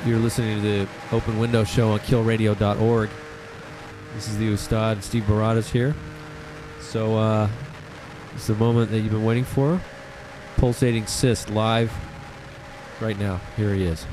You're listening to the Open Window Show on killradio.org. This is the Ustad, Steve Barada's here. So, it's the moment that you've been waiting for. Pulsating Cyst live right now. Here he is.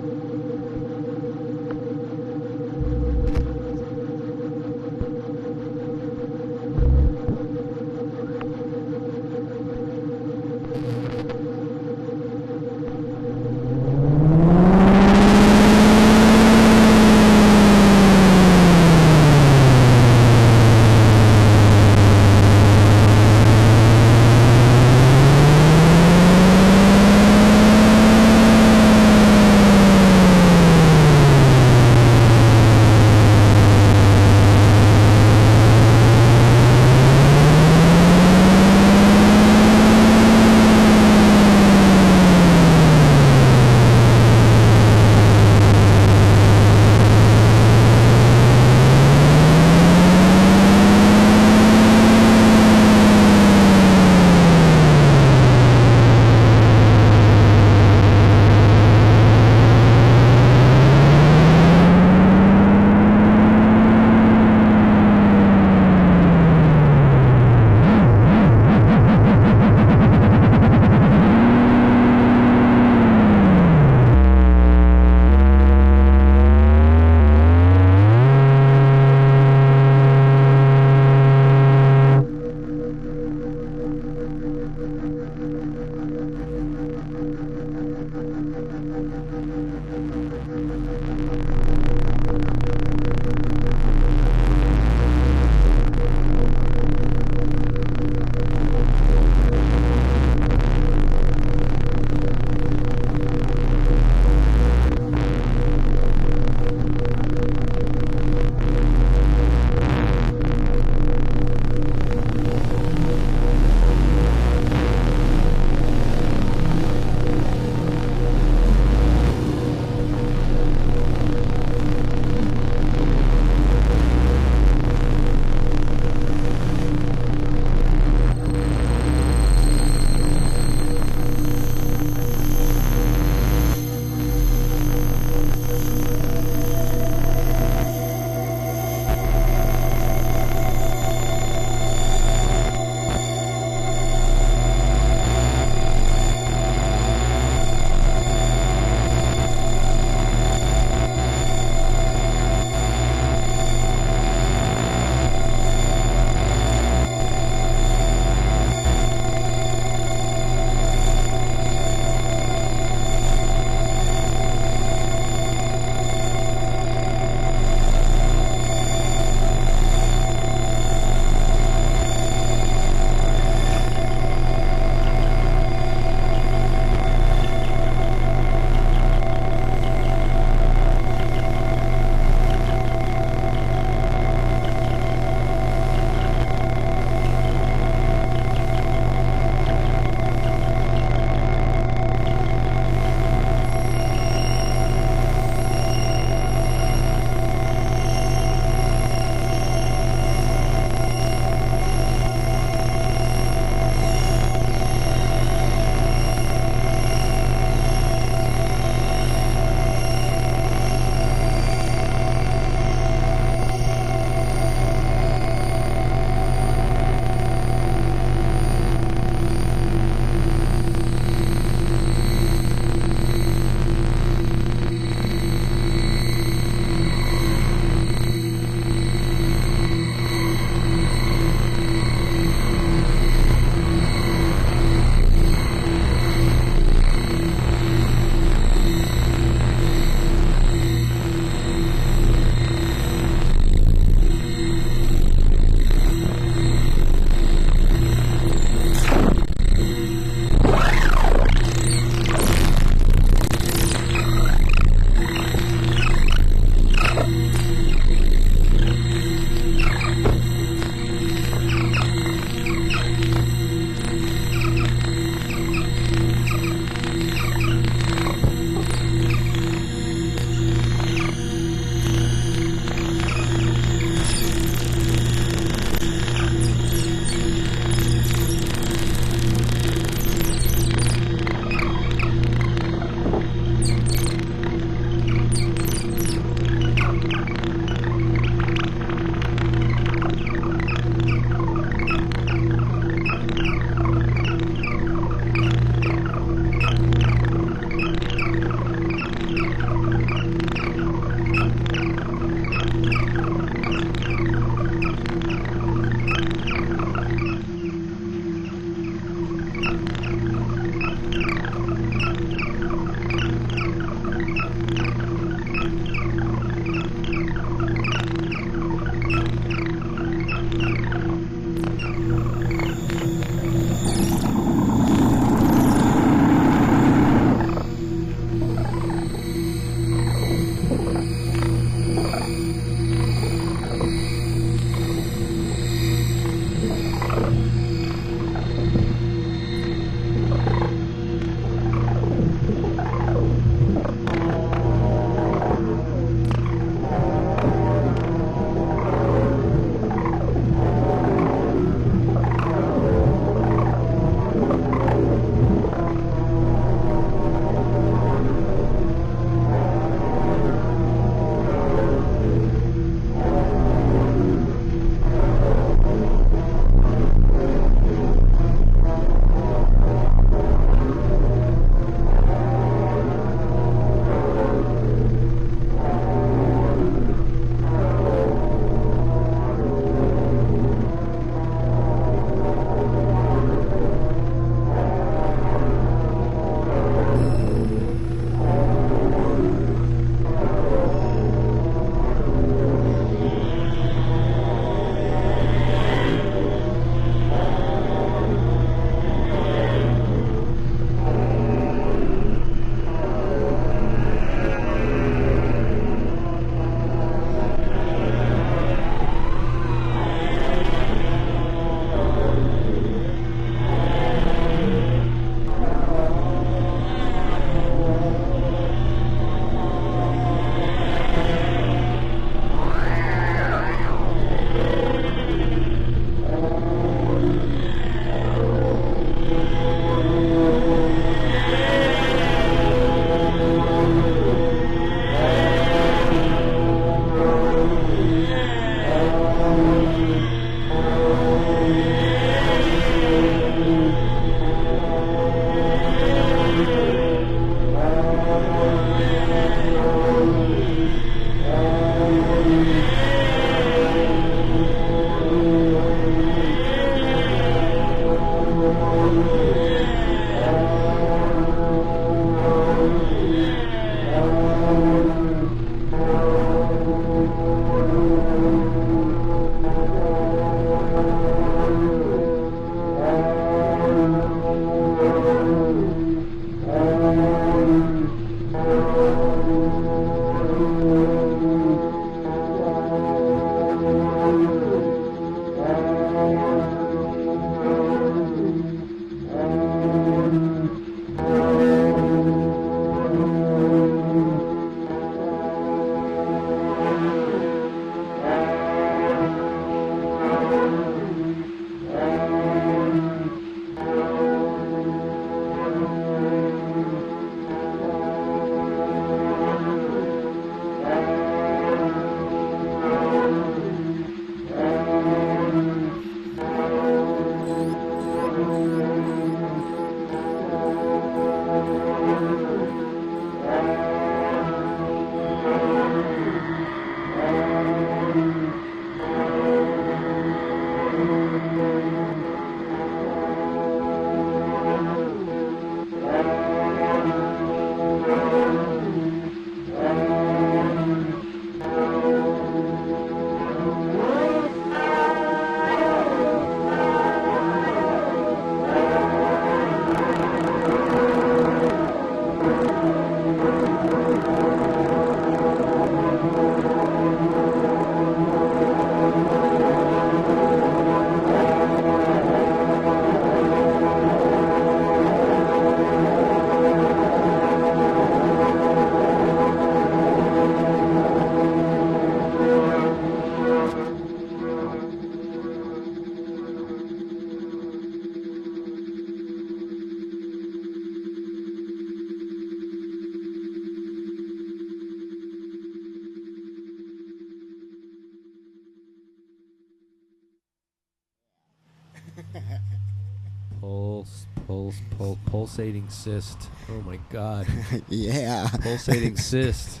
Pulsating Cyst. Oh my God. Yeah. Pulsating Cyst.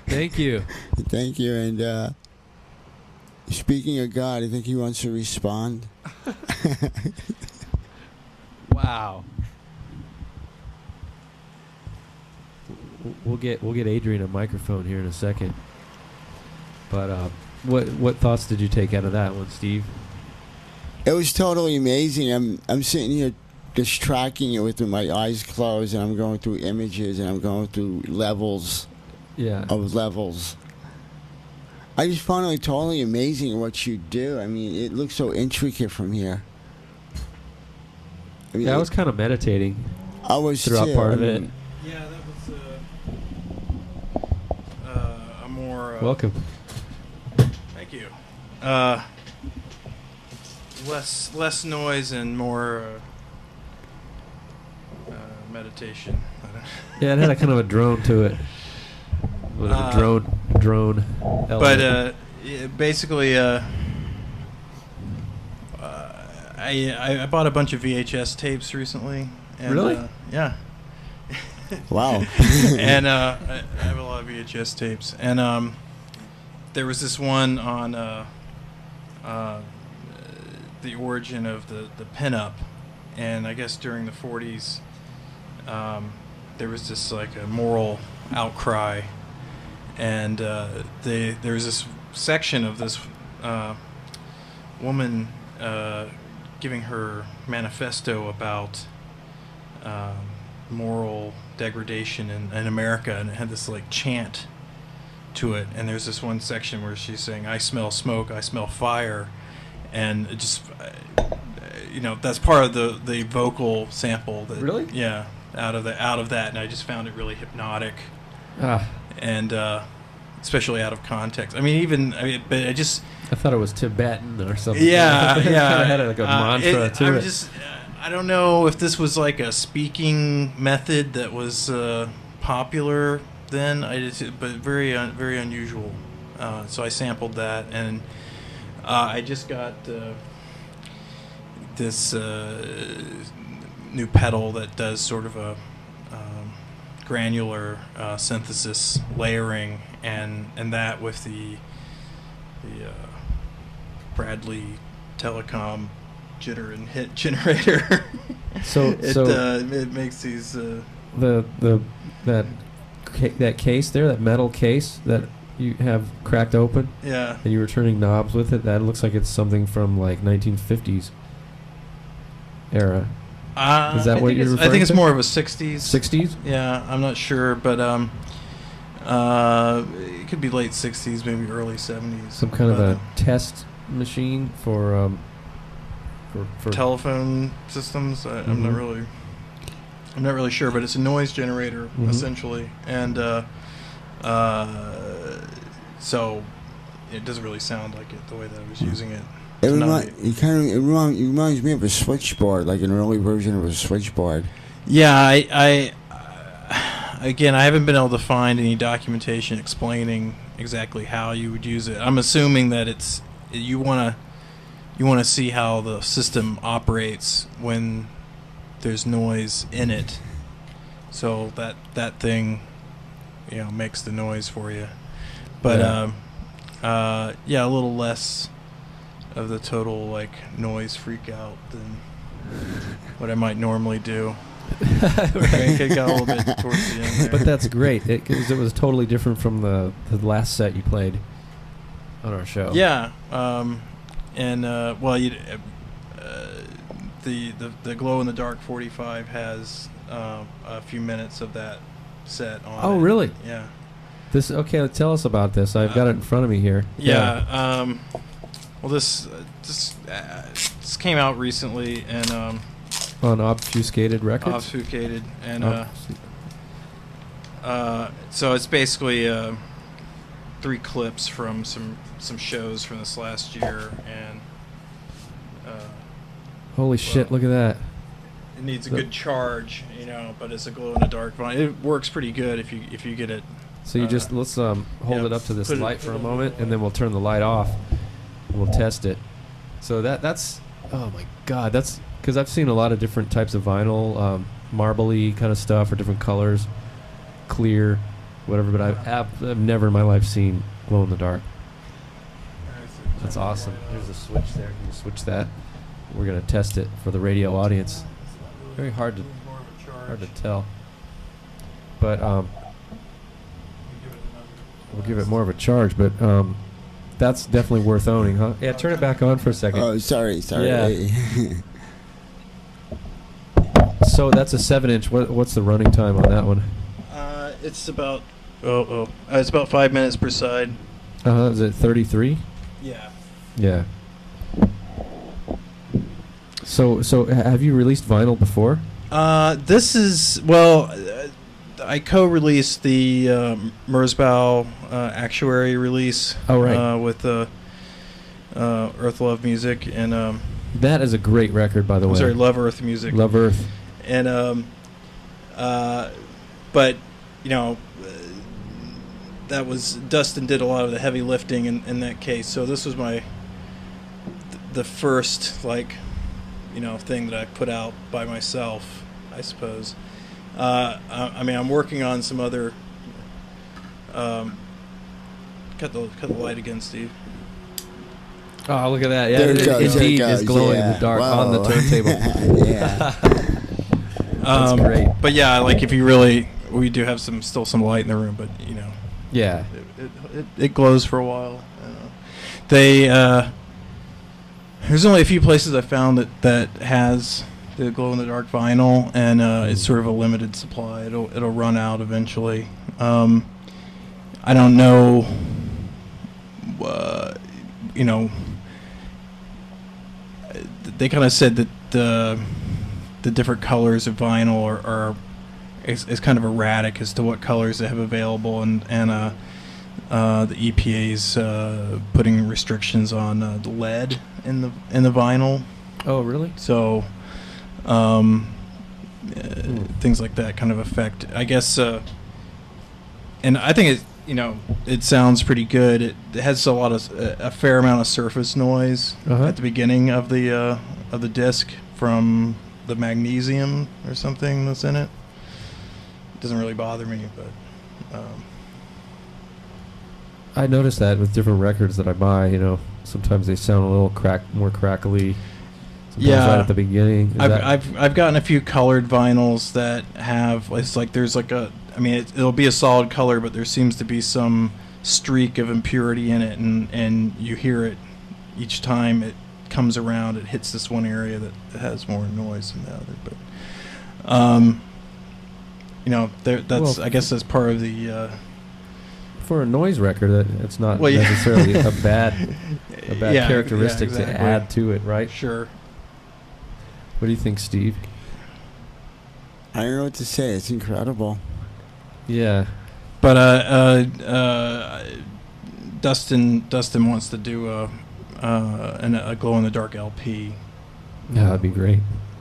Thank you. Thank you. And speaking of God, I think he wants to respond. Wow. We'll get Adrian a microphone here in a second. But what thoughts did you take out of that one, Steve? It was totally amazing. I'm sitting here just tracking it with my eyes closed, and I'm going through images, and I'm going through levels. Yeah. Of levels. I just found it totally amazing what you do. I mean, it looks so intricate from here. I mean, I was kind of meditating. I was throughout too. part of it. Yeah, that was a more. Welcome. Thank you. Less noise and more meditation. Yeah, it had a kind of a drone to it. With a drone element. But basically, I bought a bunch of VHS tapes recently. And, really? Yeah. Wow. And I have a lot of VHS tapes. And there was this one on the origin of the pinup. And I guess during the 40s, there was this like a moral outcry. And there was this section of this woman giving her manifesto about moral degradation in America, and it had this like chant to it. And there's this one section where she's saying, "I smell smoke, I smell fire," and it just that's part of the vocal sample. That, really? Yeah, out of that, and I just found it really hypnotic. And especially out of context. I thought it was Tibetan or something. Yeah, yeah. It had like a mantra to it. I don't know if this was like a speaking method that was popular then. But very unusual. So I sampled that, and I just got this new pedal that does sort of a granular synthesis layering, and that with the Bradley Telecom jitter and hit generator. It makes these that case there, that metal case that you have cracked open. Yeah. And you were turning knobs with it. That looks like it's something from like 1950s era. Is that what you're referring to? I think it's more of a 60s. 60s? Yeah, I'm not sure, but it could be late 60s, maybe early 70s. Some kind of a test machine for telephone systems. I'm not really sure, but it's a noise generator essentially, and so it doesn't really sound like it the way that I was using it. It reminds me of a switchboard, like an early version of a switchboard. Yeah, I again, I haven't been able to find any documentation explaining exactly how you would use it. I'm assuming that you want to see how the system operates when there's noise in it, so that thing makes the noise for you. But a little less of the total like noise freak out than what I might normally do. It got a little bit towards the end there. But that's great, because it was totally different from the last set you played on our show. Yeah, the glow in the dark 45 has a few minutes of that set on. Oh, it. really? Yeah. Tell us about this. I've got it in front of me here. Yeah. Well, this came out recently, and on Obfuscated Records. Obfuscated, and so it's basically 3 clips from some shows from this last year, and holy shit! Look at that. It needs a good charge, but it's a glow in the dark vinyl. It works pretty good if you get it. So you let's hold it up to this light for a moment, and then we'll turn the light off. We'll test it. So that's oh my god, that's Because I've seen a lot of different types of vinyl, marbly kind of stuff, or different colors, clear, whatever. But I've never in my life seen glow in the dark. That's awesome. There's a switch there. You can switch that. We're gonna test it for the radio audience. Very hard to tell. But we'll give it more of a charge. But that's definitely worth owning, huh? Yeah, turn it back on for a second. Oh, sorry. Yeah. So that's a 7-inch. What's the running time on that one? It's about it's about 5 minutes per side. Is it 33? Yeah. Yeah. So have you released vinyl before? This is I co-released the Merzbow Actuary release. Oh, right. With Earth Love Music and that is a great record, by the way. Sorry, Love Earth Music. Love Earth. And but that was Dustin did a lot of the heavy lifting in that case. So this was the first thing that I put out by myself, I suppose. I mean, I'm working on some other. Cut the light again, Steve. Oh, look at that! Yeah, There it goes, indeed is glowing in the dark on the turntable. Yeah. That's great. But yeah, if we do have still some light in the room, but Yeah. it glows for a while. There's only a few places I found that has the glow in the dark vinyl, and it's sort of a limited supply. It'll run out eventually. I don't know. They kind of said that the different colors of vinyl is kind of erratic as to what colors they have available, and the EPA's putting restrictions on the lead in the vinyl. Oh, really? So things like that kind of affect, I guess. And I think it sounds pretty good. It has a fair amount of surface noise at the beginning of the disc from the magnesium or something that's in it. It doesn't really bother me, but I noticed that with different records that I buy. Sometimes they sound a little more crackly. Sometimes right at the beginning. I've gotten a few colored vinyls that have it'll be a solid color, but there seems to be some streak of impurity in it, and you hear it each time it comes around. It hits this one area that has more noise than the other. But I guess that's part of the. For a noise record, it's not necessarily a bad characteristic to add to it, right? Sure. What do you think, Steve? I don't know what to say. It's incredible. Yeah. But Dustin wants to do a glow in the dark LP. Yeah, that'd be great.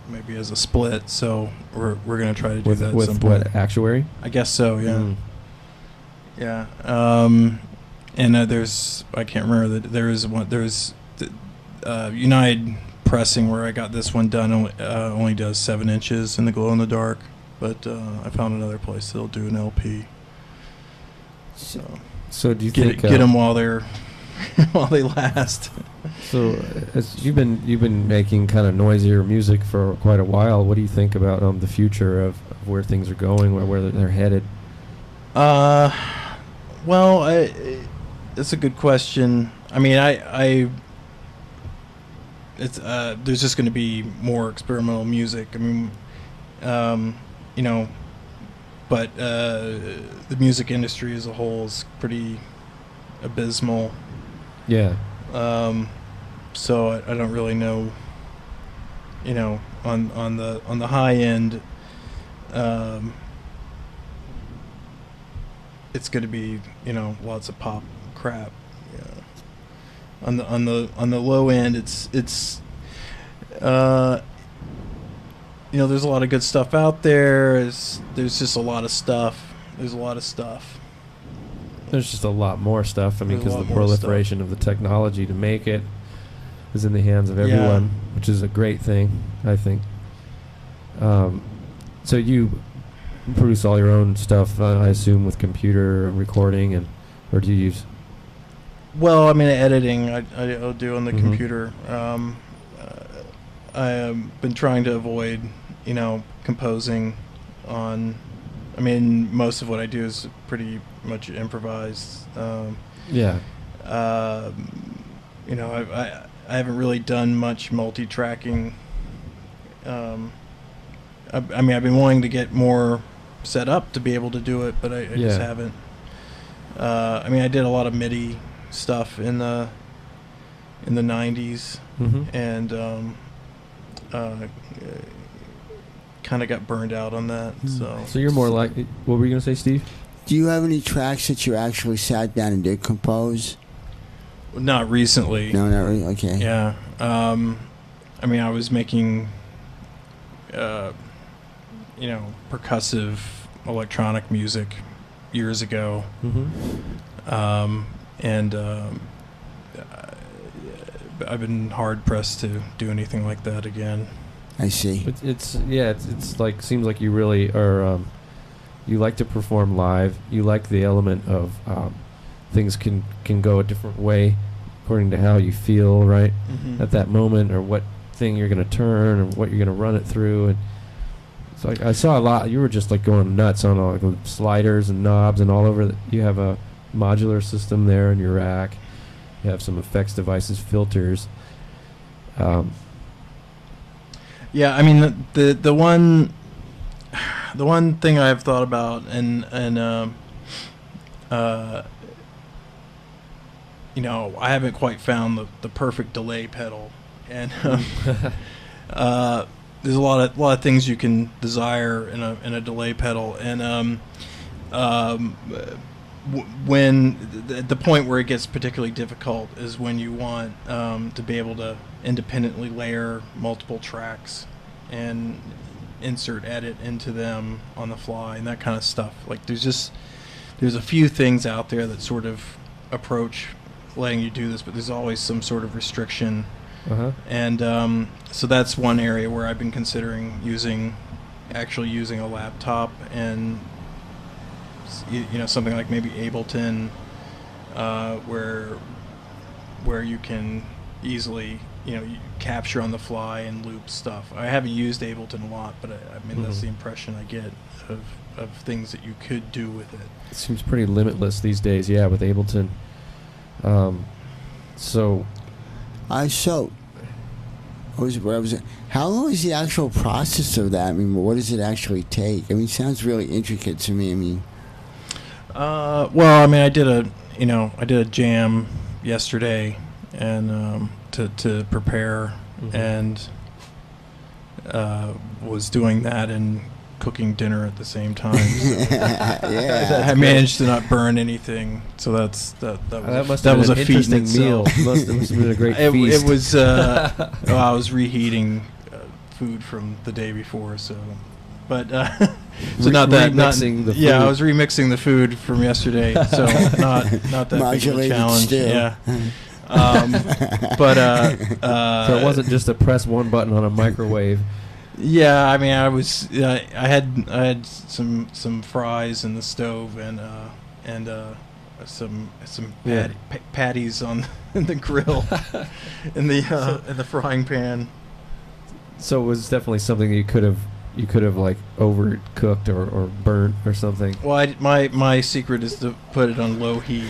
Maybe as a split. So we're gonna try to do that with at some point. what, Actuary? I guess so. Yeah. Yeah. And there's I can't remember that there's United Pressing where I got this one done only does 7 inches in the glow in the dark, but I found another place that'll do an LP. So do you think get them while they last? So as you've been making kind of noisier music for quite a while, what do you think about the future of where things are going, where they're headed? Well, it's a good question. I mean, it's there's just going to be more experimental music. I mean, but the music industry as a whole is pretty abysmal. Yeah. So I don't really know. On the high end, it's going to be lots of pop crap. On the low end, it's there's a lot of good stuff out there. There's just a lot of stuff. There's just a lot more stuff. I mean, because the proliferation of the technology to make it. is in the hands of everyone, which is a great thing, I think. So you produce all your own stuff, I assume, with computer recording, or do you use? Well, I mean, editing I'll do on the computer. I have been trying to avoid, composing on. I mean, most of what I do is pretty much improvised. Yeah. I haven't really done much multi-tracking. I mean, I've been wanting to get more set up to be able to do it, but I just haven't. I mean, I did a lot of MIDI stuff in the 90s, and kind of got burned out on that. So you're more like, what were you gonna say, Steve? Do you have any tracks that you actually sat down and did compose? Not recently. No, not really. Okay. Yeah. I mean, I was making, percussive electronic music years ago. And I've been hard pressed to do anything like that again. I see. It's like, seems like you really are. You like to perform live. You like the element of things can go a different way according to how you feel right at that moment, or what thing you're going to turn, or what you're going to run it through. And so I saw a lot. You were just like going nuts on all the sliders and knobs and all over. You have a modular system there in your rack. You have some effects devices, filters. Yeah, I mean the one thing I've thought about, and I haven't quite found the perfect delay pedal, and there's a lot of things you can desire in a delay pedal, and when the point where it gets particularly difficult is when you want to be able to independently layer multiple tracks and insert edit into them on the fly and that kind of stuff. Like there's a few things out there that sort of approach letting you do this, but there's always some sort of restriction. And so that's one area where I've been considering using a laptop and something like maybe Ableton, where you can easily you capture on the fly and loop stuff. I haven't used Ableton a lot, but I mean that's the impression I get of things that you could do with it. It seems pretty limitless these days, yeah, with Ableton. How long is the actual process of that? I mean, what does it actually take? I mean, it sounds really intricate to me. I mean, well, I mean, I did a jam yesterday, and to prepare, and was doing that and cooking dinner at the same time. So I managed to not burn anything, so that was a feat in meal. Must have been a great feast. It was. I was reheating food from the day before, so. But so not that. Remixing the food. Yeah, I was remixing the food from yesterday, so not that big of a challenge. Still. Yeah. So it wasn't just to press one button on a microwave. Yeah, I mean, I had some fries in the stove and some patties on in the grill in the frying pan. So it was definitely something you could have like overcooked or burnt or something. Well, my secret is to put it on low heat.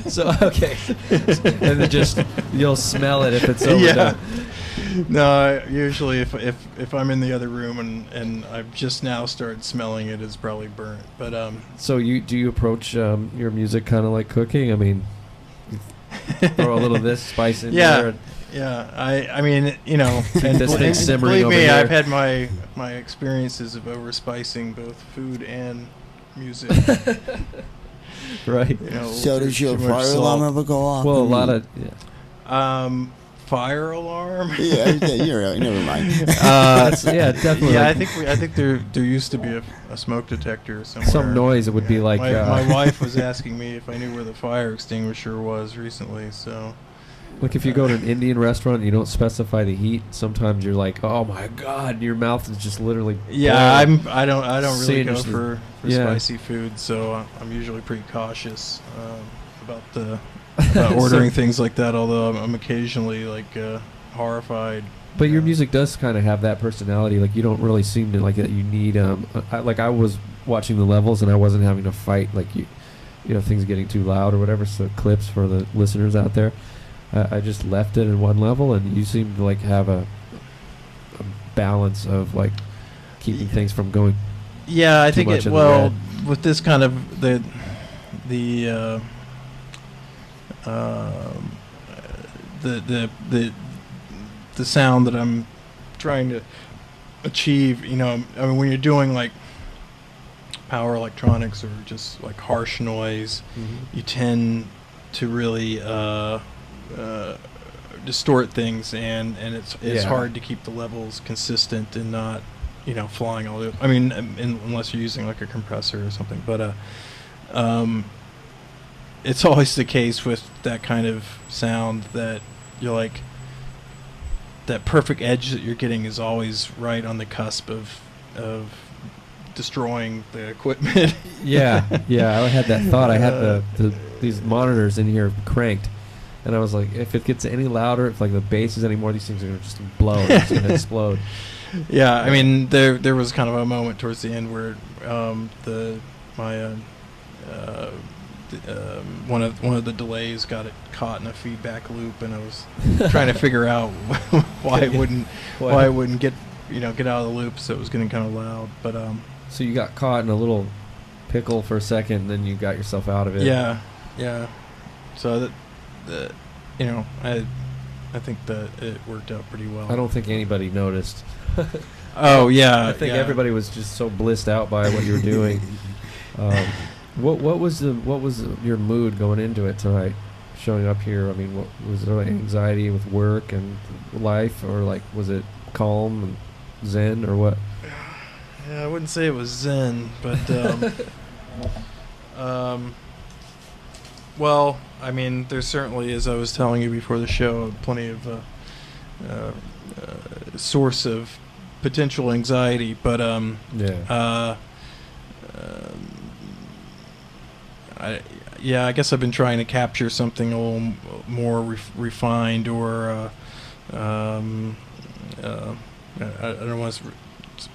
So okay, and then just you'll smell it if it's overdone. Yeah. No, usually if I'm in the other room and I've just now started smelling it, it's probably burnt. But so do you approach your music kind of like cooking? I mean, you throw a little of this spice in there. Yeah, I mean, and this thing simmering believe over me, here. I've had my experiences of overspicing both food and music. Right. So does your fire alarm ever go off? Well, a lot of fire alarm. Yeah, you're right. Never mind. Definitely. Yeah, I think there used to be a smoke detector somewhere. Some noise. It would be like. My wife was asking me if I knew where the fire extinguisher was recently, so. Like if you go to an Indian restaurant and you don't specify the heat, sometimes you're like, oh my god, your mouth is just literally. Yeah, boiling. I don't really go Seriously. for Yeah. spicy food, so I'm usually pretty cautious about ordering things like that. Although I'm occasionally like horrified. But your music does kind of have that personality. Like you don't really seem to like that. You need I was watching the levels and I wasn't having to fight like you know things getting too loud or whatever. So clips for the listeners out there. I just left it in one level, and you seem to like have a balance of like keeping things from going. Yeah, I too think much it. in the Well, red. with this kind of the sound that I'm trying to achieve, you know, I mean, when you're doing like power electronics or just like harsh noise, you tend to really distort things, and it's Yeah. hard to keep the levels consistent and not, you know, flying all over. I mean, unless you're using like a compressor or something, but it's always the case with that kind of sound that you're like, that perfect edge that you're getting is always right on the cusp of destroying the equipment. Yeah, I had that thought. I had these monitors in here cranked, and I was like, if it gets any louder, if like the bass is any more, these things are gonna just blow. It's gonna explode. Yeah, I mean, there was kind of a moment towards the end where one of the delays got it caught in a feedback loop, and I was trying to figure out why it wouldn't get out of the loop, so it was getting kind of loud. But So you got caught in a little pickle for a second, and then you got yourself out of it. yeah. So I think that it worked out pretty well. I don't think anybody noticed. Oh yeah, I think yeah. everybody was just so blissed out by what you were doing. What was your mood going into it tonight? Showing up here, I mean, what, was there like anxiety with work and life, or like was it calm and zen, or what? Yeah, I wouldn't say it was zen, but well, I mean, there certainly, as I was telling you before the show, plenty of source of potential anxiety, but I guess I've been trying to capture something a little more refined, or I don't want to.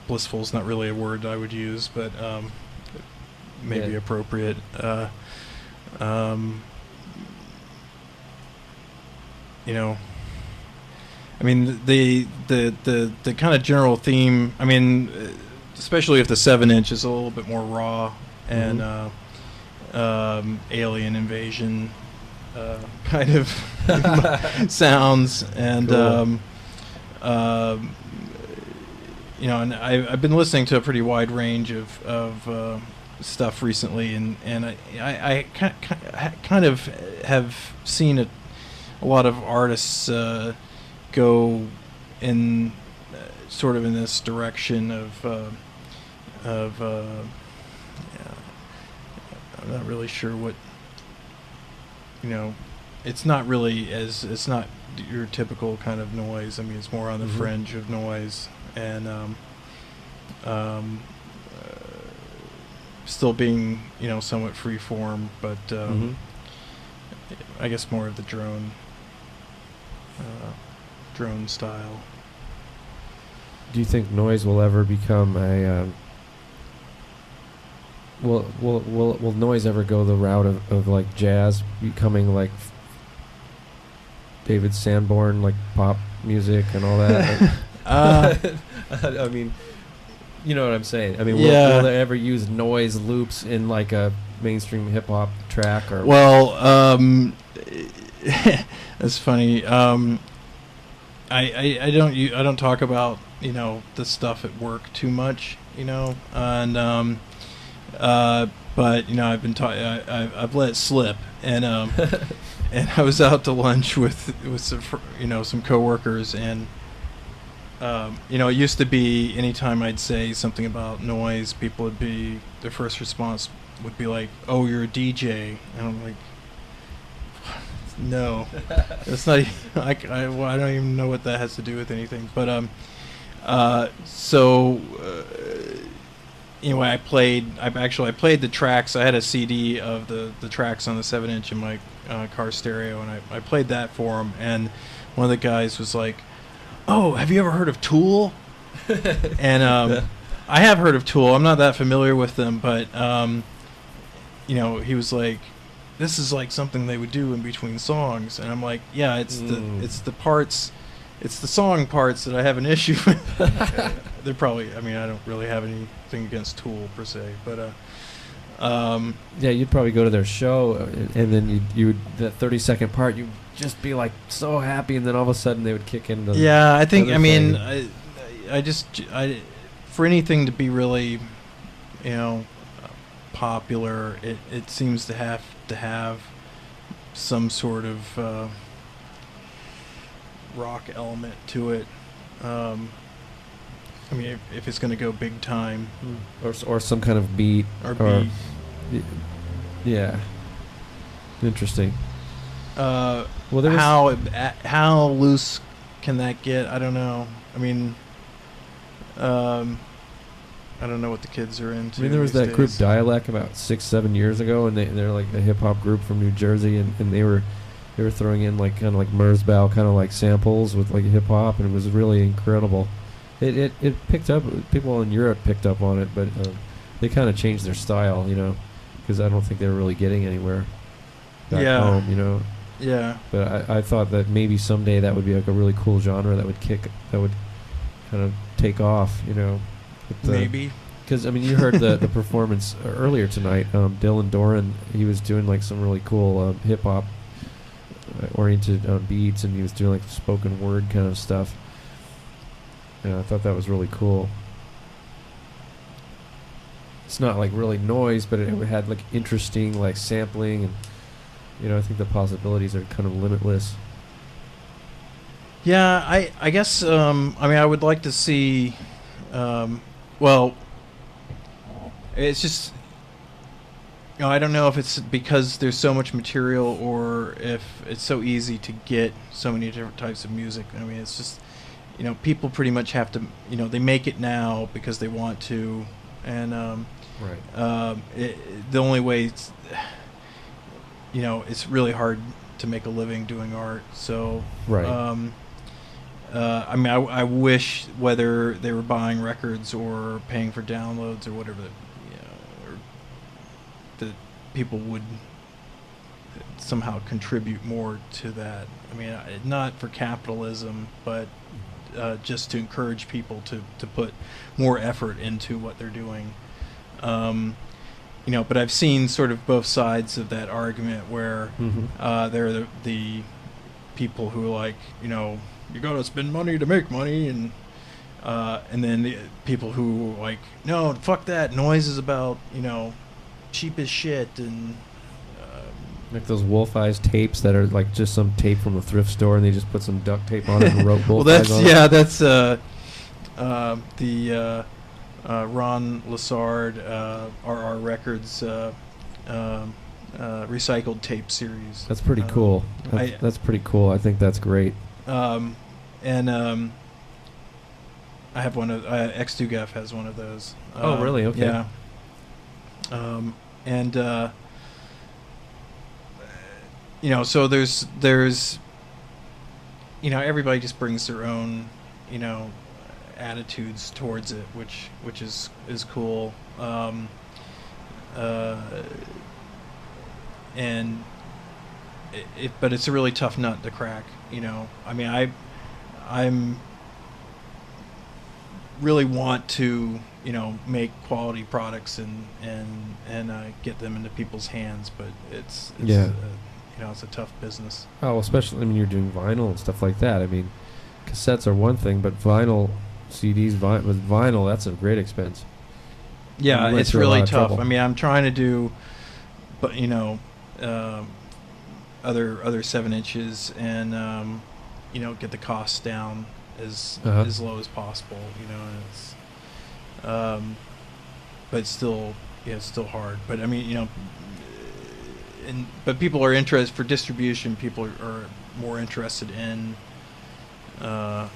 Blissful is not really a word I would use, but maybe appropriate. You know, I mean, the kind of general theme. I mean, especially if the 7-inch is a little bit more raw and alien invasion kind of sounds, and Cool. you know, and I've been listening to a pretty wide range of stuff recently, and I kind of have seen a lot of artists go in sort of in this direction of I'm not really sure what, you know, it's not not your typical kind of noise. I mean, it's more on the fringe of noise, and still being, you know, somewhat free form, but I guess more of the drone style. Do you think noise will ever become a will noise ever go the route of like jazz becoming like David Sanborn, like pop music and all that? I mean, you know what I'm saying. I mean, will they ever use noise loops in like a mainstream hip hop track? Or well, that's funny. I don't talk about, you know, the stuff at work too much, you know, and but you know, I've let it slip, and and I was out to lunch with some coworkers, and you know, it used to be anytime I'd say something about noise, people would be, their first response would be like, "Oh, you're a DJ," and I'm like, No, it's not. Well, I don't even know what that has to do with anything. But anyway, I played the tracks. I had a CD of the tracks on the 7-inch in my car stereo, and I played that for him. And one of the guys was like, "Oh, have you ever heard of Tool?" And I have heard of Tool. I'm not that familiar with them, but he was like, "This is like something they would do in between songs," and I'm like, "Yeah, it's the parts, it's the song parts that I have an issue with." They're probably, I mean, I don't really have anything against Tool per se, but yeah, you'd probably go to their show, and then you would, that 30-second part, you'd just be like so happy, and then all of a sudden they would kick into. Yeah, I think, other I mean, thing. I for anything to be really, popular, it seems to have some sort of rock element to it. I mean, if it's going to go big time, or some kind of beat, yeah, interesting. Well, there how loose can that get? I don't know. I mean, I don't know what the kids are into. I mean, there was that group Dialect about 6-7 years ago, and they're like a hip hop group from New Jersey, and they were throwing in like kind of like Merzbow kind of like samples with like hip hop, and it was really incredible. It picked up. People in Europe picked up on it, but they kind of changed their style, because I don't think they were really getting anywhere back home, Yeah. But I thought that maybe someday that would be like a really cool genre that would kind of take off, Maybe. Because, I mean, you heard the performance earlier tonight. Dylan Doran, he was doing like some really cool hip-hop oriented beats, and he was doing like spoken word kind of stuff. Yeah, I thought that was really cool. It's not like really noise, but it had like interesting like sampling, and I think the possibilities are kind of limitless. Yeah, I guess I mean, I would like to see well, it's just I don't know if it's because there's so much material, or if it's so easy to get so many different types of music. I mean, it's just people pretty much have to, they make it now because they want to, and right. The only way it's really hard to make a living doing art. So right. I mean, I wish, whether they were buying records or paying for downloads or whatever, or that people would somehow contribute more to that. I mean, not for capitalism, but just to encourage people to put more effort into what they're doing. But I've seen sort of both sides of that argument, where there are the people who are like, you gotta spend money to make money, and then the people who are like, no, fuck that, noise is about cheap as shit, and like those Wolf Eyes tapes that are like just some tape from a thrift store, and they just put some duct tape on it and wrote Wolf Eyes on it. That's the Ron Lessard RR Records recycled tape series. That's pretty cool. That's pretty cool. I think that's great. And I have one of X2Gef has one of those. Oh, really? Okay. Yeah. And so there's everybody just brings their own attitudes towards it, which is cool. And but it's a really tough nut to crack. I mean, I'm really want to make quality products and get them into people's hands, but it's it's a tough business. Oh, well, especially, I mean, you're doing vinyl and stuff like that. I mean, cassettes are one thing, but vinyl, CDs with vinyl, that's a great expense. Yeah, it's really tough. I mean, I'm trying to do, but other 7-inches, and get the costs down as low as possible. And it's but it's still hard. But I mean, but people are interested for distribution. People are more interested in vinyl,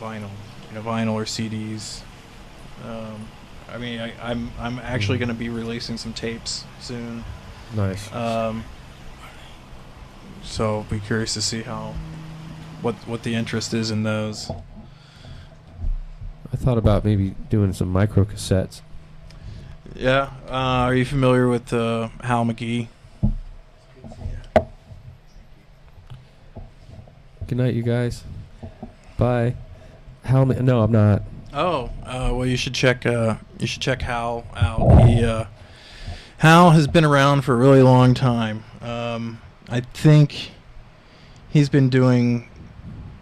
vinyl or CDs. I mean, I'm actually going to be releasing some tapes soon. Nice. So be curious to see what the interest is in those. I thought about maybe doing some micro cassettes. Yeah. Are you familiar with Hal McGee? Good night, you guys. Bye. No, I'm not. Oh, well, you should check Hal out. Hal has been around for a really long time. I think he's been doing,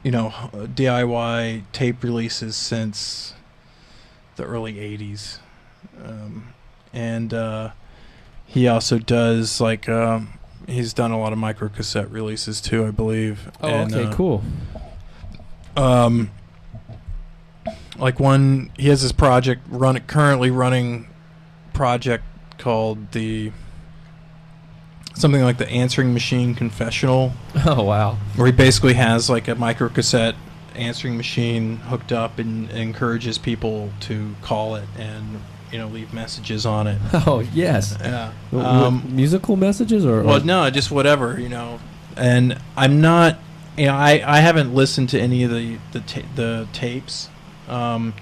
DIY tape releases since the early '80s, and he also does he's done a lot of micro cassette releases too, I believe. Oh, and, okay, cool. He has this project currently running project called something like the Answering Machine Confessional. Oh, wow. Where he basically has like a micro cassette answering machine hooked up and encourages people to call it and leave messages on it. Oh, yes. Yeah. Musical messages or? Well, no, just whatever, And I'm not, I haven't listened to any of the tapes. There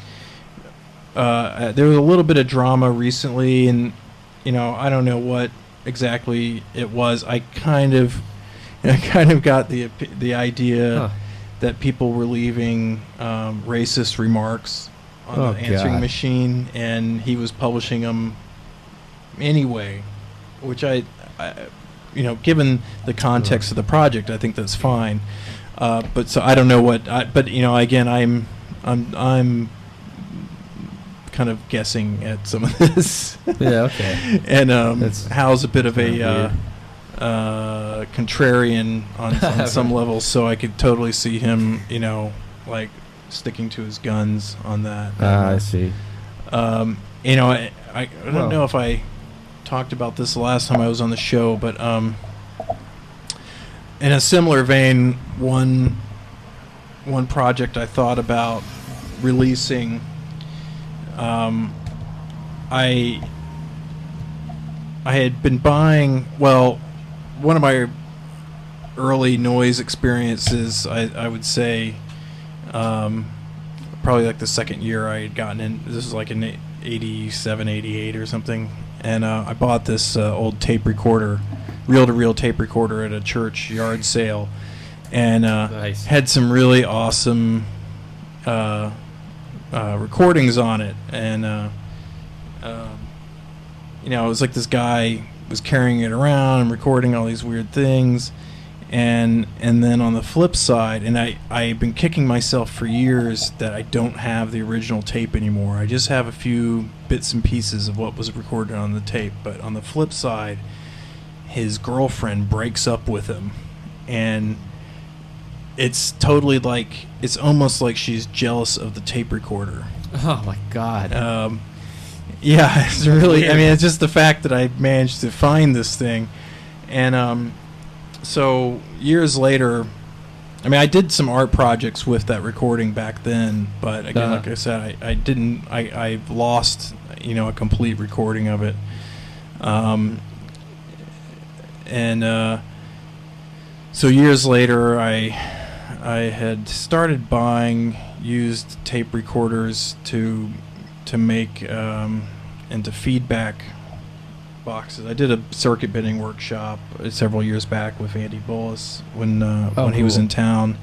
was a little bit of drama recently, and I don't know what exactly it was. I kind of got the idea that people were leaving racist remarks on the answering machine, and he was publishing them anyway, which I given the context of the project, I think that's fine. But so I don't know what. Again, I'm kind of guessing at some of this. Yeah, okay. And Hal's a bit of a contrarian on some levels, so I could totally see him, sticking to his guns on that. I see. I don't know if I talked about this the last time I was on the show, but in a similar vein, one project I thought about releasing, I had been buying, one of my early noise experiences, I would say, probably like the second year I had gotten in. This was like in 87, 88 or something. And I bought this old tape recorder, reel-to-reel tape recorder at a church yard sale. And nice. Had some really awesome recordings on it. And, it was like this guy was carrying it around and recording all these weird things. And then on the flip side, and I've been kicking myself for years that I don't have the original tape anymore. I just have a few bits and pieces of what was recorded on the tape. But on the flip side, his girlfriend breaks up with him, and it's totally it's almost like she's jealous of the tape recorder. Oh my God. Yeah, it's really, it's just the fact that I managed to find this thing. And so years later, I did some art projects with that recording back then, but again, like I said, I've lost, a complete recording of it. So years later, I had started buying used tape recorders to make into feedback boxes. I did a circuit bending workshop several years back with Andy Bullis when he was in town.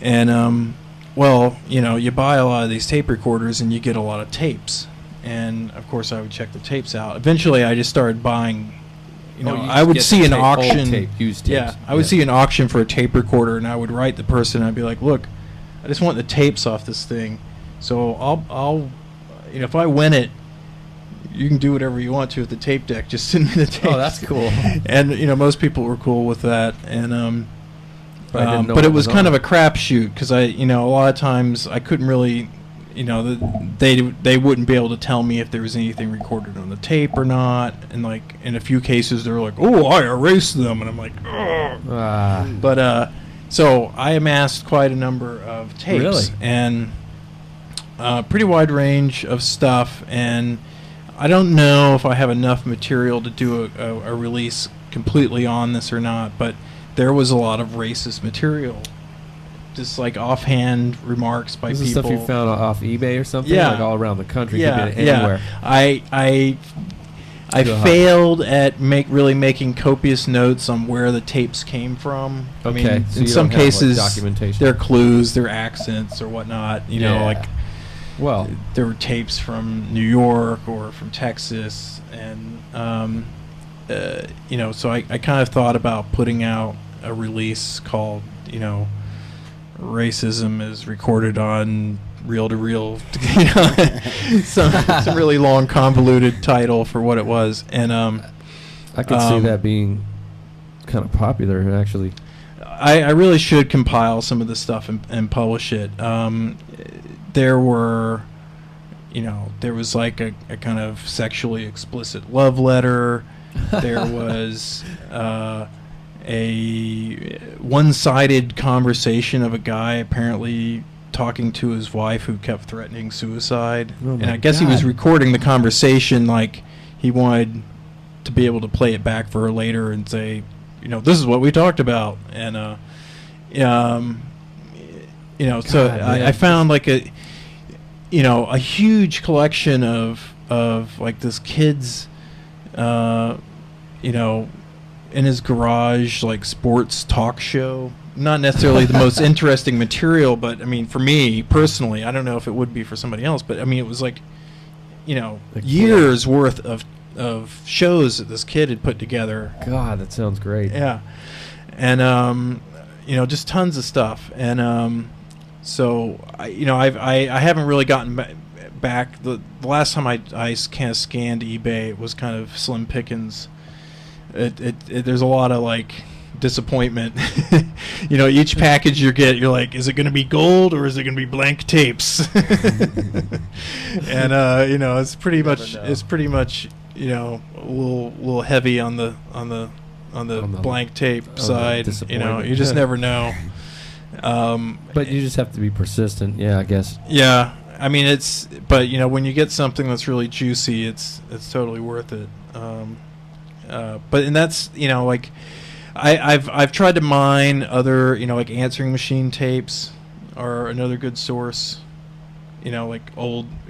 And you buy a lot of these tape recorders and you get a lot of tapes. And of course, I would check the tapes out. Eventually, I just started buying. I would see an auction. Used tapes. I would see an auction for a tape recorder, and I would write the person. I'd be like, "Look, I just want the tapes off this thing. So I'll if I win it, you can do whatever you want to with the tape deck. Just send me the tapes." Oh, that's cool. And most people were cool with that. And but it was kind of a crapshoot because a lot of times I couldn't really. they wouldn't be able to tell me if there was anything recorded on the tape or not. And like in a few cases, they're like, "Oh, I erased them," and I'm like, "Oh." But so I amassed quite a number of tapes, Really? and pretty wide range of stuff. And I don't know if I have enough material to do a release completely on this or not, but there was a lot of racist material. Just like offhand remarks by This people. is stuff you found off eBay or something? Yeah. Like all around the country? Yeah, Could be anywhere. I failed at really making copious notes on where the tapes came from. Okay, I mean, so in you some don't have, like, cases, documentation. they're clues, they're accents or whatnot. You know, Yeah. like Well, there were tapes from New York or from Texas, and so I kind of thought about putting out a release called, Racism is recorded on reel-to-reel, some really long, convoluted title for what it was, and I could see that being kind of popular, actually. I really should compile some of this stuff and publish it. There were, there was like a kind of sexually explicit love letter. There was a one-sided conversation of a guy apparently talking to his wife who kept threatening suicide. Oh And my I guess he was God. recording the conversation like he wanted to be able to play it back for her later and say, this is what we talked about. And, so God, I man. found like a huge collection of like this kid's, in his garage, like sports talk show. Not necessarily the most interesting material, but I mean, for me personally, I don't know if it would be for somebody else, but I mean, it was like, years worth of shows that this kid had put together. God, that sounds great. Yeah, and just tons of stuff. And so I haven't really gotten back. The last time I kind of scanned eBay, it was kind of slim pickings. There's a lot of like disappointment. Each package you get, you're like, is it going to be gold or is it going to be blank tapes? And it's pretty much a little heavy on the blank tape side. disappointment. You just never know. But you just have to be persistent, yeah, I guess. Yeah, I mean but when you get something that's really juicy, it's totally worth it. And that's like I've tried to mine other like answering machine tapes are another good source. Like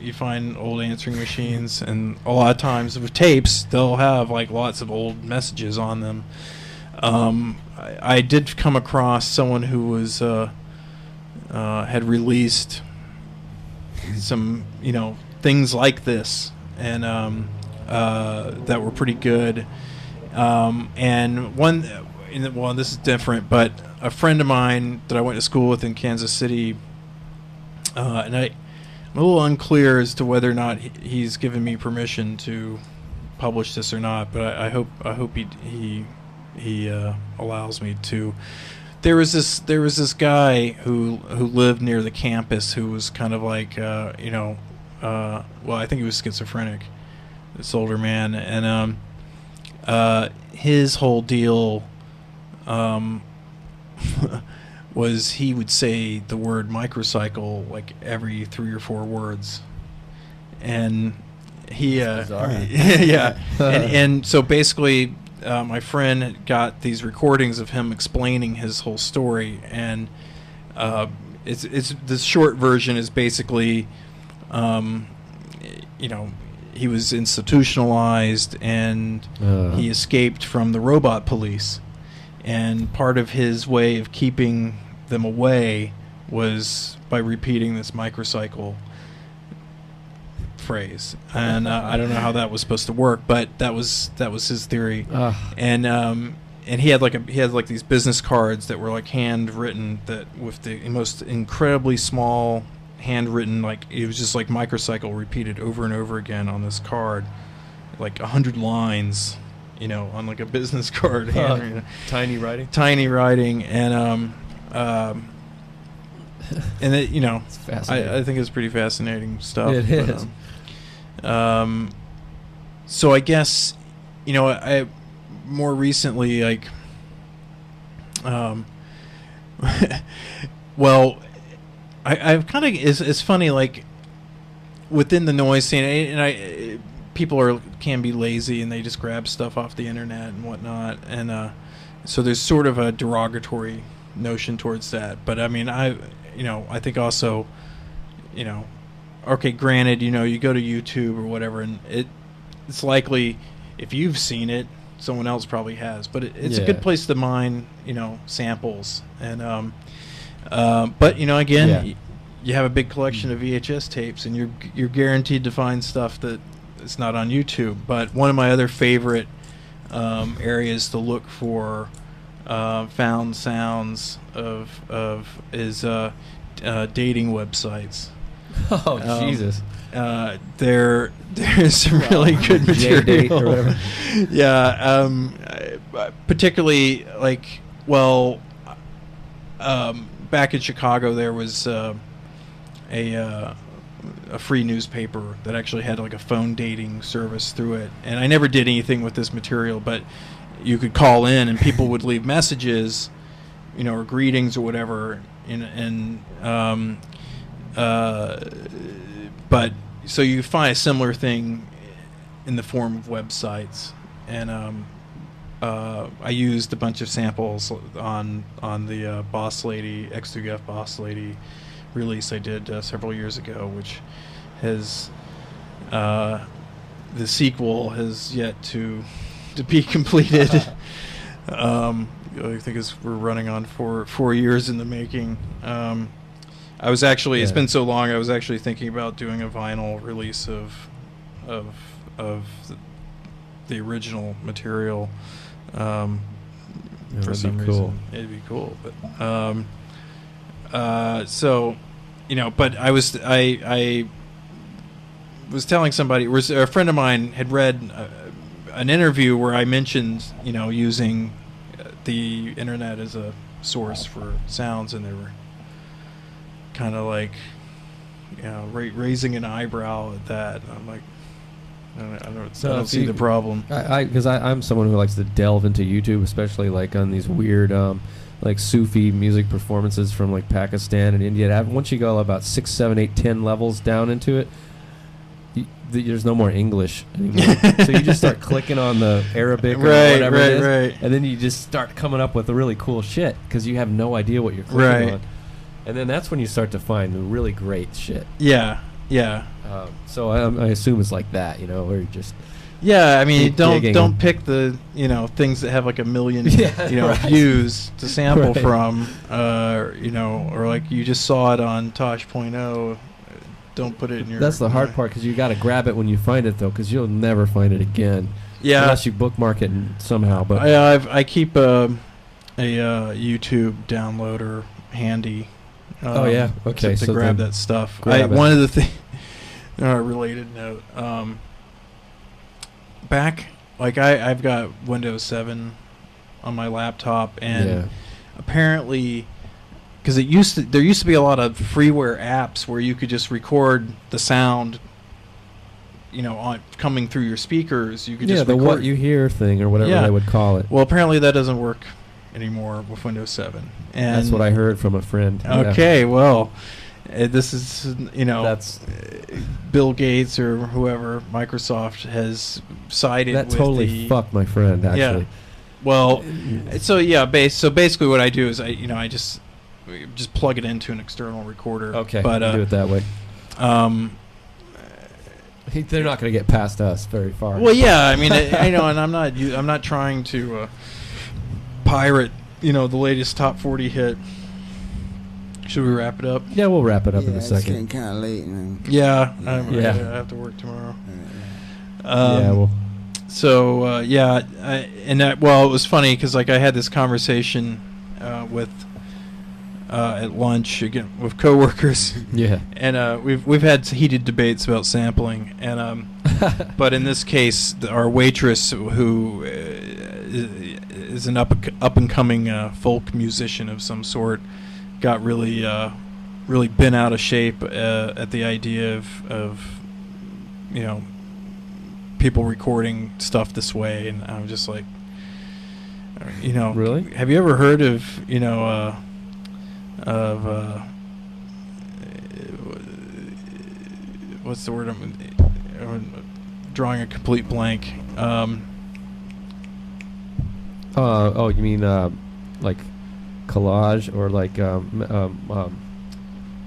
you find old answering machines, and a lot of times with tapes they'll have like lots of old messages on them. I did come across someone who was had released some things like this, and that were pretty good. And this is different, but a friend of mine that I went to school with in Kansas City, and I'm a little unclear as to whether or not he's given me permission to publish this or not, but I hope he allows me to. There was this guy who lived near the campus who was kind of like I think he was schizophrenic, this older man, and his whole deal was he would say the word microcycle like every 3 or 4 words, and he yeah, and so basically my friend got these recordings of him explaining his whole story, and it's the short version is basically he was institutionalized, and he escaped from the robot police, and part of his way of keeping them away was by repeating this microcycle phrase. And I don't know how that was supposed to work, but that was his theory. And he had like these business cards that were like handwritten, that with the most incredibly small handwritten, like it was just like microcycle repeated over and over again on this card, like 100 lines, on like a business card. Tiny writing. And and it, It's fascinating. I think it's pretty fascinating stuff. It is. So I guess, I more recently, like, well, I've kind of, it's funny, like, within the noise scene, and people can be lazy and they just grab stuff off the internet and whatnot, and so there's sort of a derogatory notion towards that. But I mean, I think also, okay, granted, you go to YouTube or whatever, and it's likely if you've seen it, someone else probably has. But it's a good place to mine, samples, and but again, you have a big collection of VHS tapes, and you're guaranteed to find stuff that is not on YouTube. But one of my other favorite areas to look for found sounds is dating websites. Oh, Jesus. There's some really good J-Date or material. whatever. Yeah, particularly like, well, back in Chicago there was a free newspaper that actually had like a phone dating service through it, and I never did anything with this material, but you could call in and people would leave messages, or greetings or whatever, but so you find a similar thing in the form of websites, and I used a bunch of samples on the Boss Lady X2F Boss Lady release I did several years ago, which has the sequel has yet to be completed. I think we're running on 4 years in the making. I was actually it's been so long. I was actually thinking about doing a vinyl release of the original material. For some reason, it'd be cool. But so, but I was telling somebody, a friend of mine had read an interview where I mentioned, using the internet as a source for sounds, and they were kind of like, raising an eyebrow at that. And I'm like, I don't see the problem. Because I'm someone who likes to delve into YouTube, especially like on these weird, like Sufi music performances from like Pakistan and India. Once you go about 6, 7, 8, 10 levels down into it, there's no more English anymore. So you just start clicking on the Arabic or whatever it is, and then you just start coming up with the really cool shit because you have no idea what you're clicking on. And then that's when you start to find the really great shit. Yeah. So I assume it's like that, where you just... Yeah, I mean, don't pick the, things that have like 1 million, views to sample from, or like you just saw it on Tosh.0. Don't put it in your... That's the hard part, because you got to grab it when you find it, though, because you'll never find it again. Yeah. Unless you bookmark it somehow. But I keep a YouTube downloader handy. Okay. To grab that stuff. One of the things... related note. Back, like I've got Windows 7 on my laptop, and apparently... Because there used to be a lot of freeware apps where you could just record the sound, on coming through your speakers. You could just record. What you hear thing or whatever they would call it. Well, apparently that doesn't work anymore with Windows 7. And that's what I heard from a friend. Okay, well, this is that's Bill Gates or whoever, Microsoft has sided that with totally fucked my friend actually. Yeah. Well, so basically what I do is I just plug it into an external recorder. Okay, but do it that way. They're not going to get past us very far. Well, yeah, I mean, I know, and I'm not trying to pirate, the latest top 40 hit. Should we wrap it up? Yeah, we'll wrap it up in a second. It's getting kind of late, man. Yeah, I have to work tomorrow. So it was funny because like I had this conversation with. At lunch again with coworkers. Yeah. And we've had heated debates about sampling, and but in this case, our waitress, who is an up and coming folk musician of some sort, got really really bent out of shape at the idea of people recording stuff this way, and I'm just like, Really? have you ever heard of what's the word? I'm drawing a complete blank. Oh, you mean like collage, or like you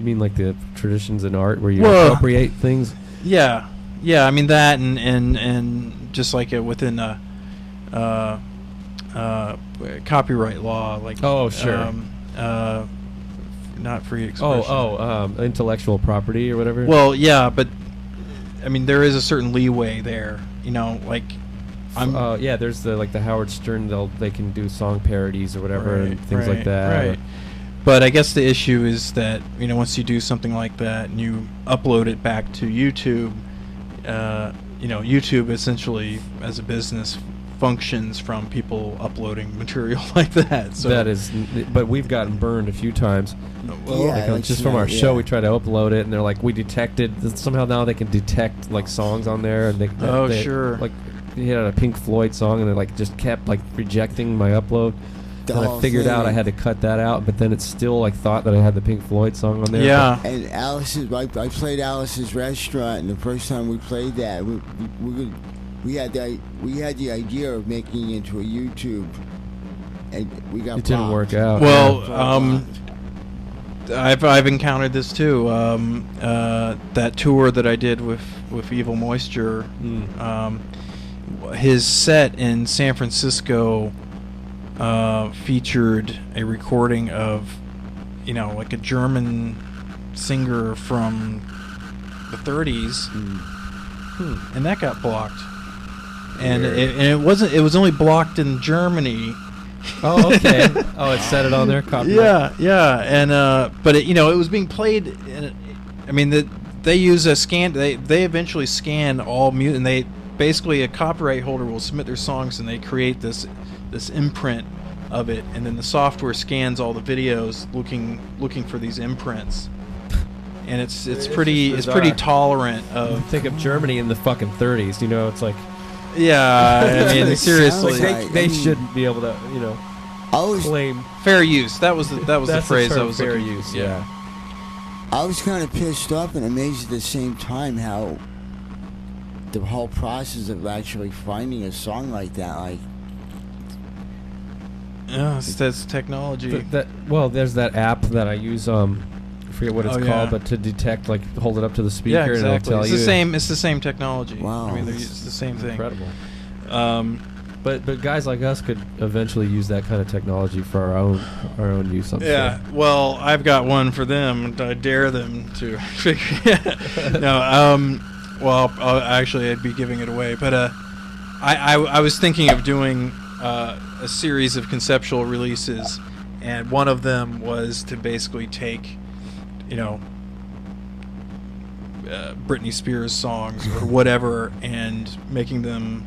mean like the traditions in art where you appropriate things? Yeah. I mean that, and just like within copyright law, like Oh, sure. not free expression. Intellectual property or whatever. Well, yeah, but I mean there is a certain leeway there. Like yeah, there's the Howard Stern. They can do song parodies or whatever, and things like that. Right. But I guess the issue is that once you do something like that and you upload it back to YouTube, YouTube essentially as a business functions from people uploading material like that. So that is, but we've gotten burned a few times. Just from our show, we try to upload it, and they're like, we detected somehow now they can detect like songs on there, and they sure, like he had a Pink Floyd song, and they like just kept like rejecting my upload. And I figured out I had to cut that out, but then it still like thought that I had the Pink Floyd song on there. Yeah. And I played Alice's Restaurant, and the first time we played that, we had the idea of making it into a YouTube, and we got. It didn't work out. Well, I've encountered this too. That tour that I did with Evil Moisture, his set in San Francisco featured a recording of, like a German singer from the 30s, and that got blocked. And it wasn't. It was only blocked in Germany. Oh, okay. It said it on there. Copyright. Yeah. And but it was being played. They use a scan. They eventually scan all music, and they basically a copyright holder will submit their songs, and they create this imprint of it, and then the software scans all the videos looking for these imprints. And it's pretty tolerant of. Think of Germany in the fucking 30s. It's like. Yeah, I mean seriously, they shouldn't be able to, claim fair use. That was the phrase I was fair looking. Use. Yeah. I was kind of pissed off and amazed at the same time how the whole process of actually finding a song like that, like. Yeah, that's technology. There's that app that I use. I forget what it's called, but to detect, like, hold it up to the speaker, and it'll tell you. It's the same technology. Wow. I mean, it's the same thing. Incredible. But guys like us could eventually use that kind of technology for our own use. Yeah. Sure. Well, I've got one for them. I dare them to figure. No. Well, I'd be giving it away, but I was thinking of doing a series of conceptual releases, and one of them was to basically take, Britney Spears songs or whatever, and making them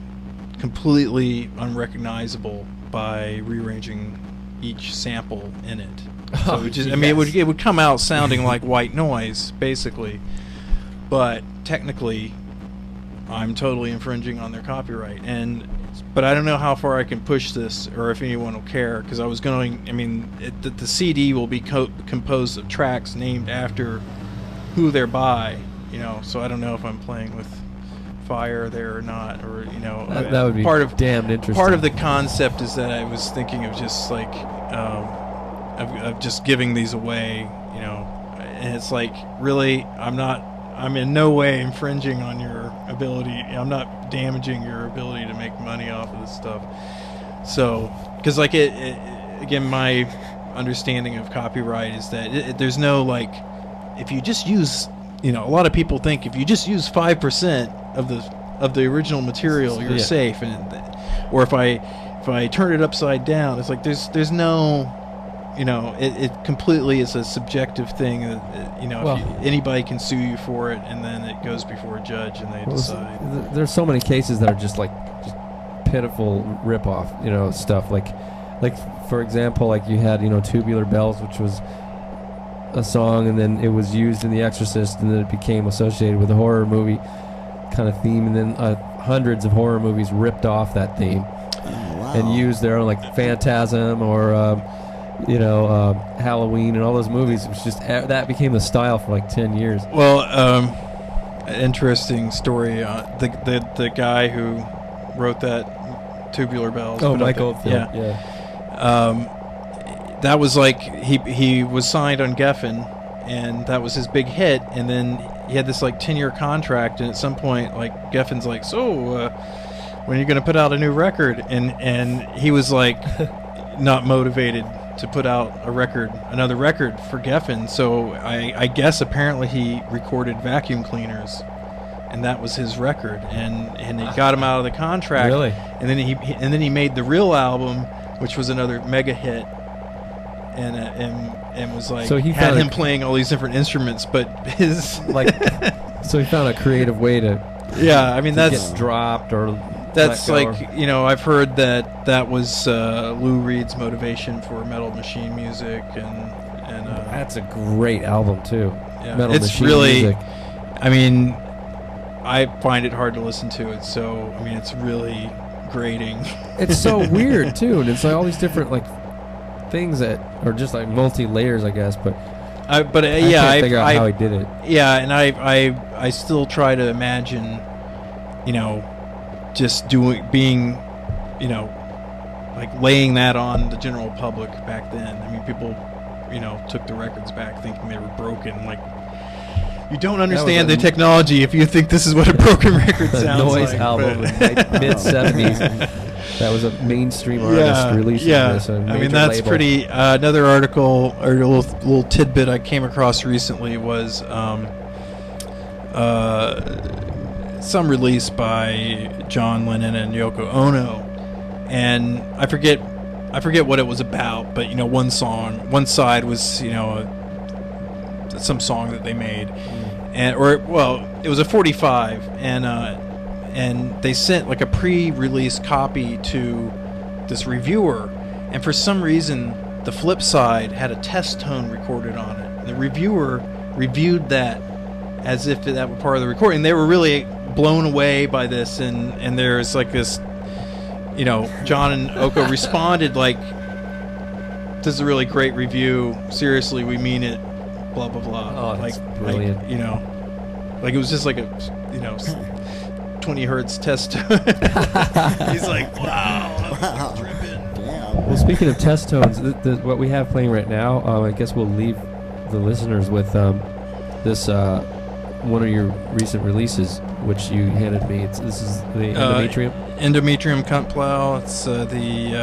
completely unrecognizable by rearranging each sample in it. So it would come out sounding like white noise, basically. But technically, I'm totally infringing on their copyright. But I don't know how far I can push this, or if anyone will care, because I was going. The CD will be composed of tracks named after who they're by. So I don't know if I'm playing with fire there or not, or that would be damned interesting. Part of the concept is that I was thinking of just like of just giving these away, and it's like, really, I'm in no way infringing on your ability. I'm not damaging your ability to make money off of this stuff. So, because like again, my understanding of copyright is that there's no like, if you just use, a lot of people think if you just use 5% of the original material, you're safe, or if I turn it upside down, it's like there's no. It completely is a subjective thing that, anybody can sue you for it, and then it goes before a judge and they decide. There's so many cases that are just pitiful rip-off, stuff like for example, like you had, Tubular Bells, which was a song, and then it was used in The Exorcist, and then it became associated with a horror movie kind of theme, and then hundreds of horror movies ripped off that theme and used their own, like Phantasm or Halloween and all those movies. It was just that became the style for like 10 years. Well, an interesting story. The guy who wrote that Tubular Bells. Oh, Mike Oldfield. Yeah. That was like he was signed on Geffen, and that was his big hit. And then he had this like 10-year contract, and at some point, like Geffen's like, so when are you going to put out a new record? And he was like not motivated to put out another record for Geffen. So I guess apparently he recorded Vacuum Cleaners, and that was his record, and it got him out of the contract. Really? And then he made the real album, which was another mega hit. And was like, so he had him playing all these different instruments, but his so he found a creative way to that's get dropped or that's like I've heard that was Lou Reed's motivation for Metal Machine music, and that's a great album too. Yeah, Metal it's Machine really music. I mean, I find it hard to listen to it, so I mean it's really grating. It's so weird too, and it's like all these different like things that are just like multi-layers, I guess. But I can't figure out how he did it. Yeah, and I still try to imagine, just being, like laying that on the general public back then. I mean, people, took the records back thinking they were broken. Like, you don't understand the technology if you think this is what a broken record sounds like. Noise album in mid '70s. That was a mainstream artist releasing this. I mean, that's label. pretty. Another article or a little tidbit I came across recently was some release by John Lennon and Yoko Ono, and I forget what it was about, but one side was some song that they made, it was a 45, and they sent like a pre-release copy to this reviewer, and for some reason the flip side had a test tone recorded on it. And the reviewer reviewed that as if that were part of the recording. They were really blown away by this, and there's like this, John and Oko responded like, "This is a really great review. Seriously, we mean it. Blah blah blah." Oh, that's brilliant. Like it was just like a 20 hertz test. He's like, wow, dripping. Well, speaking of test tones, what we have playing right now, I guess we'll leave the listeners with this one of your recent releases, which you handed me. This is the Endometrium. Endometrium Cunt Plow. It's the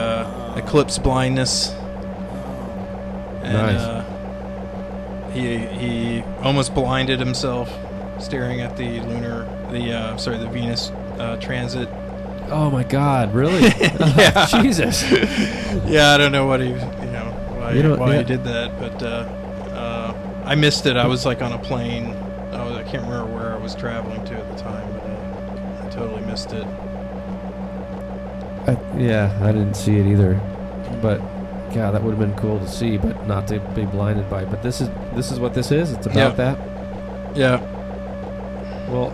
Eclipse Blindness. And nice. He almost blinded himself staring at the Venus transit. Oh my God! Really? Yeah. Jesus. Yeah, I don't know what why he did that, but I missed it. I was like on a plane. I can't remember where I was traveling to at the time, but I totally missed it. I didn't see it either, but God, that would have been cool to see, but not to be blinded by. But this is what this is. It's about that. Yeah. Well,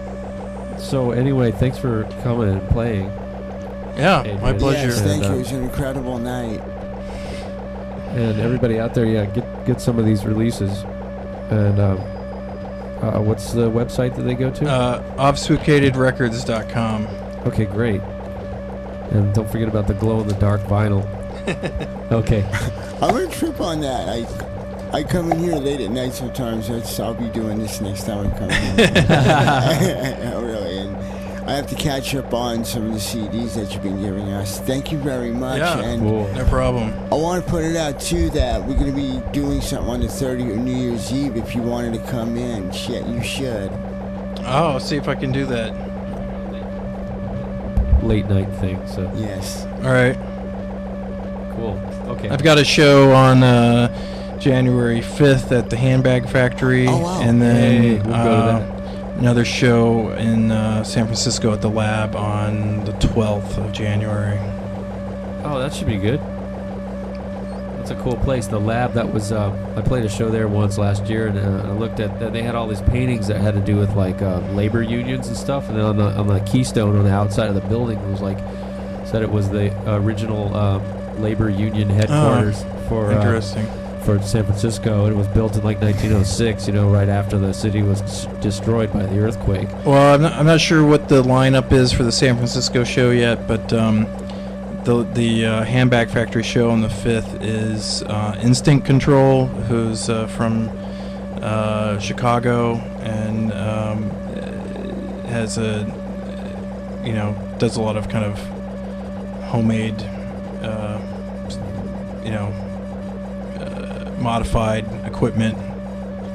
so anyway, thanks for coming and playing. Yeah, Adrian. my pleasure. Yes, thank you. It was an incredible night. And everybody out there, get some of these releases. And what's the website that they go to? Obfuscatedrecords.com. Okay, great. And don't forget about the glow-in-the-dark vinyl. Okay. I'm going to trip on that. I come in here late at night sometimes. I'll be doing this next time I come in. Really. And I have to catch up on some of the CDs that you've been giving us. Thank you very much. Yeah, and cool. No problem. I want to put it out, too, that we're going to be doing something on the 30th or New Year's Eve. If you wanted to come in, you should. Oh, I'll see if I can do that. Late night thing, so. Yes. All right. Cool. Okay. I've got a show on January 5th at the Handbag Factory. Oh, wow. And then Hey, we'll go to that. another show in San Francisco at the Lab on the 12th of January. Oh, that should be good. It's a cool place. The lab that was I played a show there once last year, and I looked at they had all these paintings that had to do with like labor unions and stuff. And then on the keystone on the outside of the building, it was like said it was the original labor union headquarters for Interesting. For San Francisco, and it was built in like 1906. Right after the city was destroyed by the earthquake. Well, I'm not sure what the lineup is for the San Francisco show yet, but the Handbag Factory show on the 5th is Instinct Control, who's from Chicago, and has does a lot of kind of homemade, modified equipment.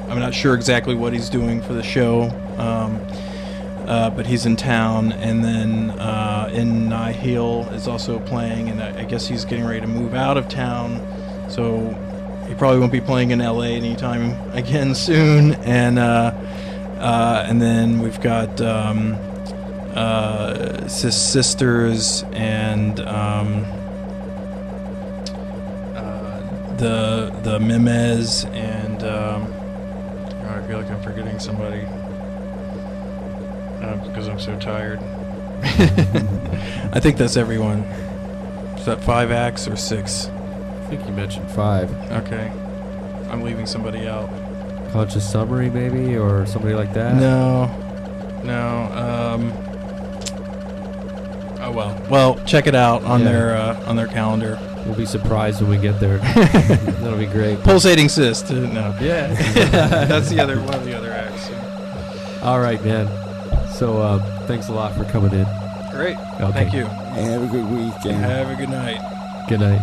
I'm not sure exactly what he's doing for the show, but he's in town. And then In Nihil is also playing, and I guess he's getting ready to move out of town, so he probably won't be playing in LA anytime again soon. And then we've got Sisters and the Memes, and I feel like I'm forgetting somebody because I'm so tired. I think that's everyone. Is that 5 acts or 6? I think you mentioned 5. Okay, I'm leaving somebody out. Conscious Summary, maybe, or somebody like that. No. Oh well, check it out on their calendar. We'll be surprised when we get there. That'll be great. Pulsating Cyst. No. Yeah. That's one of the other acts. So. All right, man. So thanks a lot for coming in. Great. Okay. Thank you. Have a good weekend. Have a good night. Good night.